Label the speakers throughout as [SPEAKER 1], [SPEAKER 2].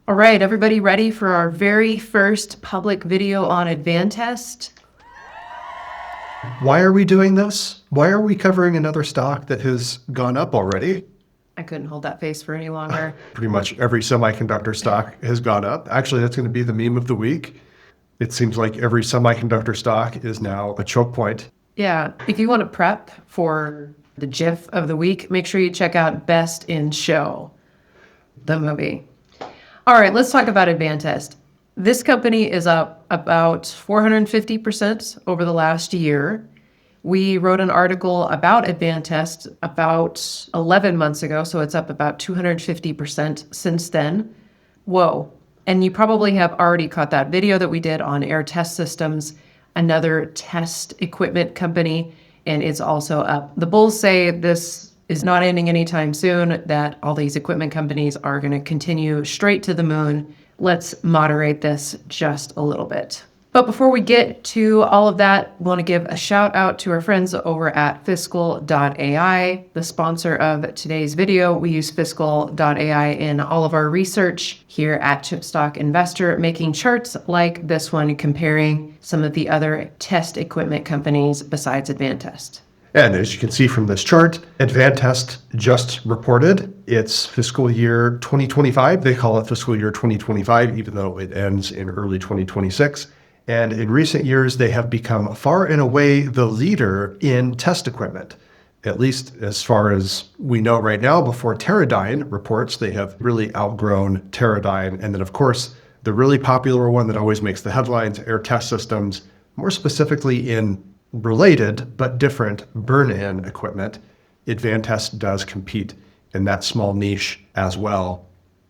[SPEAKER 1] All right, everybody ready for our very first public video on Advantest?
[SPEAKER 2] Why are we doing this? Why are we covering another stock that has gone up already?
[SPEAKER 1] I couldn't hold that face for any longer.
[SPEAKER 2] Pretty much every semiconductor stock has gone up. Actually, that's going to be the meme of the week. It seems like every semiconductor stock is now a choke point.
[SPEAKER 1] Yeah, if you want to prep for the GIF of the week, make sure you check out Best in Show, the movie. All right, let's talk about Advantest. This company is up about 450% over the last year. We wrote an article about Advantest about 11 months ago, so it's up about 250% since then. Whoa. And you probably have already caught that video that we did on Aehr Test Systems, another test equipment company, and it's also up. The bulls say this is not ending anytime soon, that all these equipment companies are going to continue straight to the moon. Let's moderate this just a little bit. But before we get to all of that, I want to give a shout out to our friends over at fiscal.ai, the sponsor of today's video. We use fiscal.ai in all of our research here at Chipstock Investor, making charts like this one, comparing some of the other test equipment companies besides Advantest.
[SPEAKER 2] And as you can see from this chart, Advantest just reported its fiscal year 2025. They call it fiscal year 2025, even though it ends in early 2026. And in recent years, they have become far and away the leader in test equipment, at least as far as we know right now. Before Teradyne reports, they have really outgrown Teradyne. And then, of course, the really popular one that always makes the headlines, Aehr Test Systems, more specifically in related but different burn-in equipment. Advantest does compete in that small niche as well.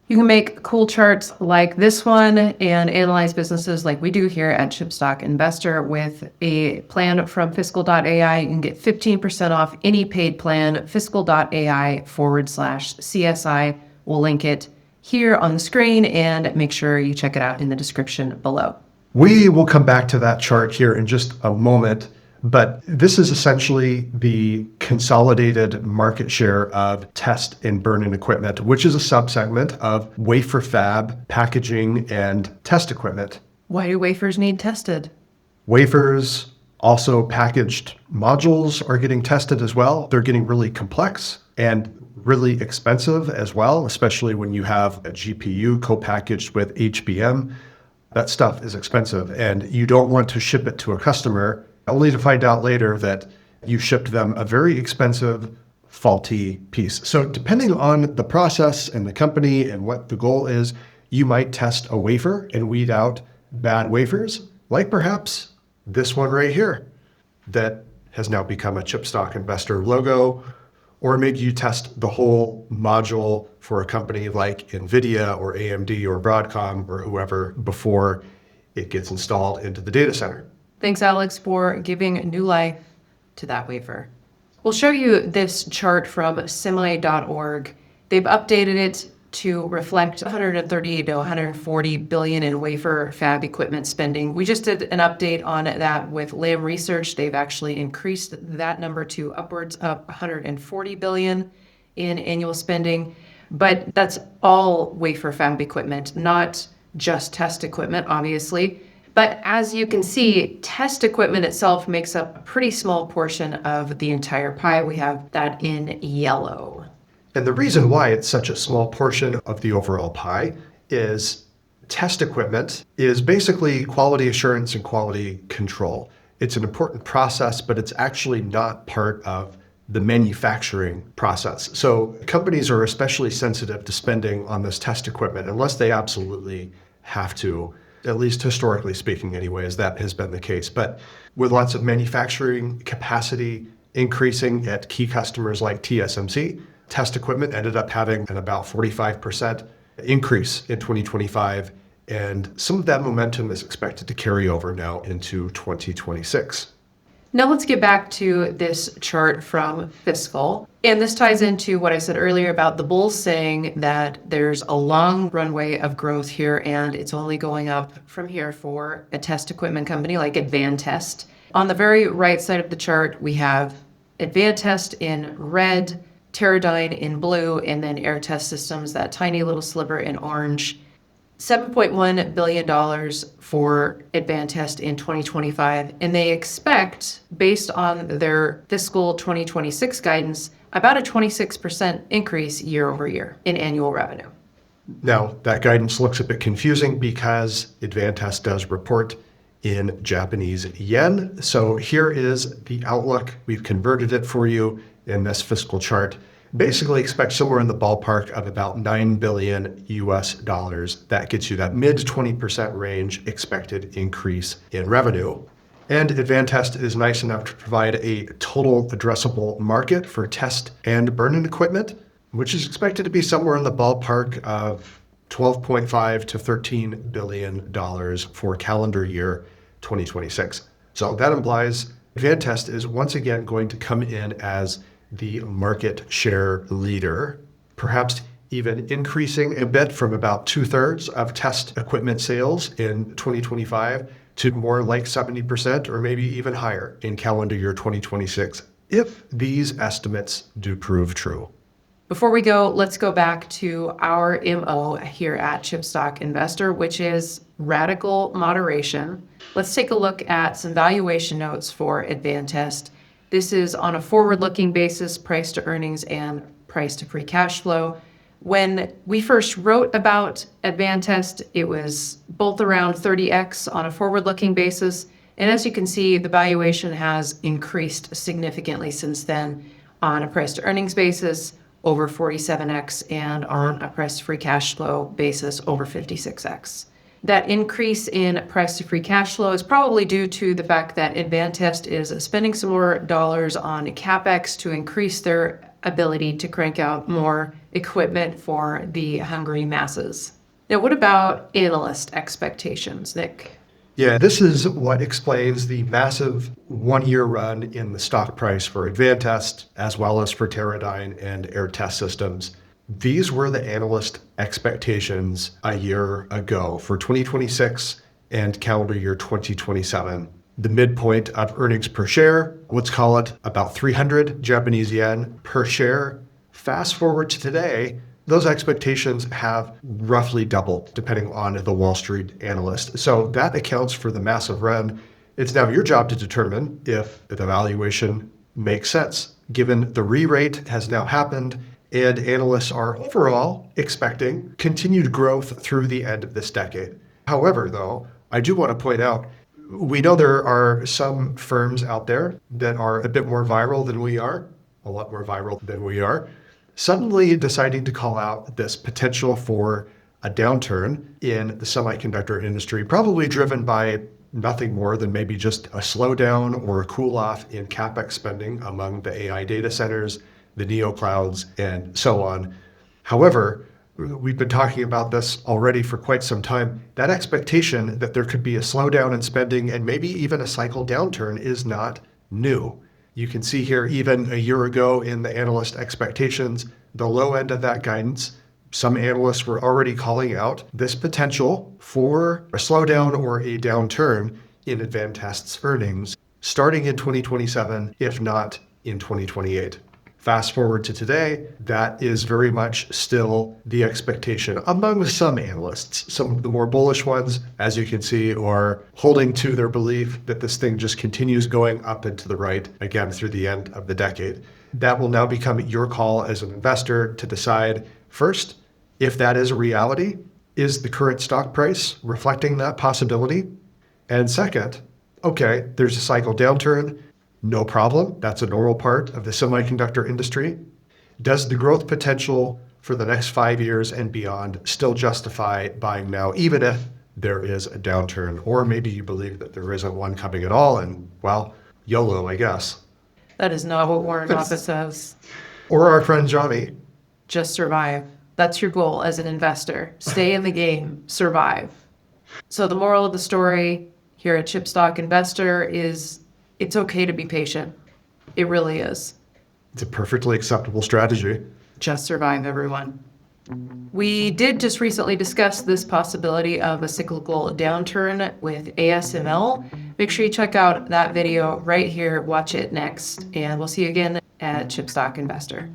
[SPEAKER 1] You can make cool charts like this one and analyze businesses like we do here at Chipstock Investor with a plan from fiscal.ai. You can get 15% off any paid plan, fiscal.ai/CSI. We'll link it here on the screen and make sure you check it out in the description below.
[SPEAKER 2] We will come back to that chart here in just a moment. But this is essentially the consolidated market share of test and burn-in equipment, which is a subsegment of wafer fab, packaging, and test equipment.
[SPEAKER 1] Why do wafers need tested?
[SPEAKER 2] Wafers, also packaged modules, are getting tested as well. They're getting really complex and really expensive as well, especially when you have a GPU co-packaged with HBM. That stuff is expensive, and you don't want to ship it to a customer only to find out later that you shipped them a very expensive, faulty piece. So depending on the process and the company and what the goal is, you might test a wafer and weed out bad wafers, like perhaps this one right here that has now become a Chipstock Investor logo. Or maybe you test the whole module for a company like NVIDIA or AMD or Broadcom or whoever before it gets installed into the data center.
[SPEAKER 1] Thanks, Alex, for giving new life to that wafer. We'll show you this chart from semi.org. They've updated it to reflect 130 to 140 billion in wafer fab equipment spending. We just did an update on that with Lam Research. They've actually increased that number to upwards of 140 billion in annual spending. But that's all wafer fab equipment, not just test equipment, obviously. But as you can see, test equipment itself makes up a pretty small portion of the entire pie. We have that in yellow.
[SPEAKER 2] And the reason why it's such a small portion of the overall pie is test equipment is basically quality assurance and quality control. It's an important process, but it's actually not part of the manufacturing process. So companies are especially sensitive to spending on this test equipment unless they absolutely have to. At least historically speaking anyways, that has been the case. But with lots of manufacturing capacity increasing at key customers like TSMC, test equipment ended up having an about 45% increase in 2025. And some of that momentum is expected to carry over now into 2026.
[SPEAKER 1] Now let's get back to this chart from Fiscal. And this ties into what I said earlier about the bulls saying that there's a long runway of growth here and it's only going up from here for a test equipment company like Advantest. On the very right side of the chart, we have Advantest in red, Teradyne in blue, and then Aehr Test Systems, that tiny little sliver in orange. $7.1 billion for Advantest in 2025, and they expect, based on their fiscal 2026 guidance, about a 26% increase year over year in annual revenue.
[SPEAKER 2] Now, that guidance looks a bit confusing because Advantest does report in Japanese yen. So here is the outlook. We've converted it for you in this fiscal chart. Basically expect somewhere in the ballpark of about $9 billion US dollars. That gets you that mid 20% range expected increase in revenue. And Advantest is nice enough to provide a total addressable market for test and burn-in equipment, which is expected to be somewhere in the ballpark of $12.5 to $13 billion for calendar year 2026. So that implies Advantest is once again going to come in as the market share leader, perhaps even increasing a bit from about 2/3 of test equipment sales in 2025 to more like 70% or maybe even higher in calendar year 2026, if these estimates do prove true.
[SPEAKER 1] Before we go, let's go back to our MO here at Chipstock Investor, which is radical moderation. Let's take a look at some valuation notes for Advantest. This is on a forward-looking basis, price to earnings and price to free cash flow. When we first wrote about Advantest, it was both around 30x on a forward-looking basis. And as you can see, the valuation has increased significantly since then on a price to earnings basis, over 47x, and on a price to free cash flow basis, over 56x. That increase in price to free cash flow is probably due to the fact that Advantest is spending some more dollars on CapEx to increase their ability to crank out more equipment for the hungry masses. Now, what about analyst expectations, Nick?
[SPEAKER 2] Yeah, this is what explains the massive one-year run in the stock price for Advantest, as well as for Teradyne and Aehr Test Systems. These were the analyst expectations a year ago for 2026 and calendar year 2027. The midpoint of earnings per share, let's call it about 300 Japanese yen per share. Fast forward to today, those expectations have roughly doubled depending on the Wall Street analyst. So that accounts for the massive run. It's now your job to determine if the valuation makes sense, given the re-rate has now happened and analysts are overall expecting continued growth through the end of this decade. However, though, I do want to point out, we know there are some firms out there that are a bit more viral than we are, a lot more viral than we are, suddenly deciding to call out this potential for a downturn in the semiconductor industry, probably driven by nothing more than maybe just a slowdown or a cool off in CapEx spending among the AI data centers, the neoclouds, and so on. However, we've been talking about this already for quite some time. That expectation that there could be a slowdown in spending and maybe even a cycle downturn is not new. You can see here, even a year ago in the analyst expectations, the low end of that guidance, some analysts were already calling out this potential for a slowdown or a downturn in Advantest's earnings starting in 2027, if not in 2028. Fast forward to today, that is very much still the expectation among some analysts. Some of the more bullish ones, as you can see, are holding to their belief that this thing just continues going up and to the right again through the end of the decade. That will now become your call as an investor to decide, first, if that is a reality, is the current stock price reflecting that possibility? And second, okay, there's a cycle downturn. No problem. That's a normal part of the semiconductor industry. Does the growth potential for the next 5 years and beyond still justify buying now, even if there is a downturn? Or maybe you believe that there isn't one coming at all and, well, YOLO, I guess.
[SPEAKER 1] That is not what Warren Buffett says.
[SPEAKER 2] Or our friend Johnny.
[SPEAKER 1] Just survive. That's your goal as an investor. Stay in the game, survive. So the moral of the story here at Chipstock Investor is it's okay to be patient. It really is.
[SPEAKER 2] It's a perfectly acceptable strategy.
[SPEAKER 1] Just survive, everyone. We did just recently discuss this possibility of a cyclical downturn with ASML. Make sure you check out that video right here. Watch it next. And we'll see you again at Chipstock Investor.